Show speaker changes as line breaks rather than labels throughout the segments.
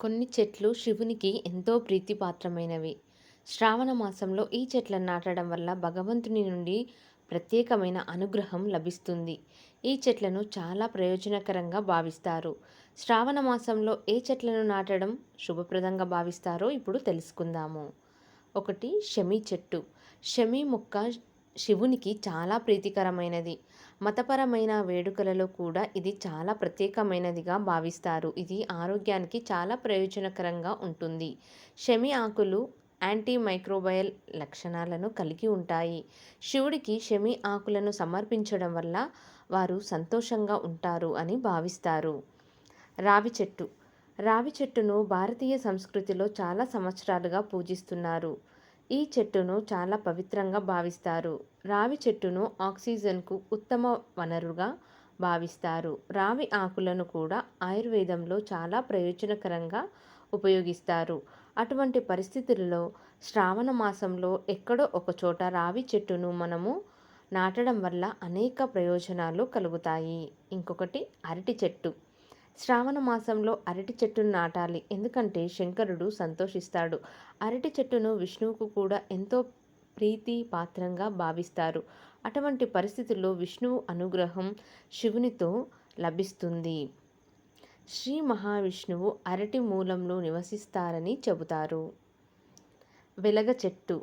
కొన్ని చెట్లు శివునికి ఎంతో ప్రీతిపాత్రమైనవి. శ్రావణ మాసంలో ఈ చెట్లను నాటడం వల్ల భగవంతుని నుండి ప్రత్యేకమైన అనుగ్రహం లభిస్తుంది. ఈ చెట్లను చాలా ప్రయోజనకరంగా భావిస్తారు. శ్రావణ మాసంలో ఏ చెట్లను నాటడం శుభప్రదంగా భావిస్తారో ఇప్పుడు తెలుసుకుందాము. ఒకటి షమీ చెట్టు. షమీ మొక్క శివునికి చాలా ప్రీతికరమైనది. మతపరమైన వేడుకలలో కూడా ఇది చాలా ప్రత్యేకమైనదిగా భావిస్తారు. ఇది ఆరోగ్యానికి చాలా ప్రయోజనకరంగా ఉంటుంది. షమీ ఆకులు యాంటీ మైక్రోబయల్ లక్షణాలను కలిగి ఉంటాయి. శివుడికి షమీ ఆకులను సమర్పించడం వల్ల వారు సంతోషంగా ఉంటారు అని భావిస్తారు. రావి చెట్టు. రావి చెట్టును భారతీయ సంస్కృతిలో చాలా సంవత్సరాలుగా పూజిస్తున్నారు. ఈ చెట్టును చాలా పవిత్రంగా భావిస్తారు. రావి చెట్టును ఆక్సిజన్కు ఉత్తమ వనరుగా భావిస్తారు. రావి ఆకులను కూడా ఆయుర్వేదంలో చాలా ప్రయోజనకరంగా ఉపయోగిస్తారు. అటువంటి పరిస్థితులలో శ్రావణ మాసంలో ఎక్కడో ఒకచోట రావి చెట్టును మనము నాటడం వల్ల అనేక ప్రయోజనాలు కలుగుతాయి. ఇంకొకటి అరటి చెట్టు. శ్రావణ మాసంలో అరటి చెట్టును నాటాలి. ఎందుకంటే శంకరుడు సంతోషిస్తాడు. అరటి చెట్టును విష్ణువుకు కూడా ఎంతో ప్రీతి పాత్రంగా భావిస్తారు. అటువంటి పరిస్థితుల్లో విష్ణువు అనుగ్రహం శివునితో లభిస్తుంది. శ్రీ మహావిష్ణువు అరటి మూలంలో నివసిస్తారని చెబుతారు. వెలగ చెట్టు.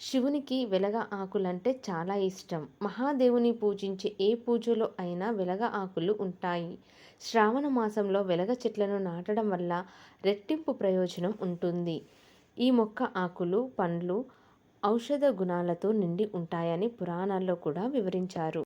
శివునికి వెలగ ఆకులంటే చాలా ఇష్టం. మహాదేవుని పూజించే ఏ పూజలో అయినా వెలగ ఆకులు ఉంటాయి. శ్రావణ మాసంలో వెలగ చెట్లను నాటడం వల్ల రెట్టింపు ప్రయోజనం ఉంటుంది. ఈ మొక్క ఆకులు, పండ్లు ఔషధ గుణాలతో నిండి ఉంటాయని పురాణాల్లో కూడా వివరించారు.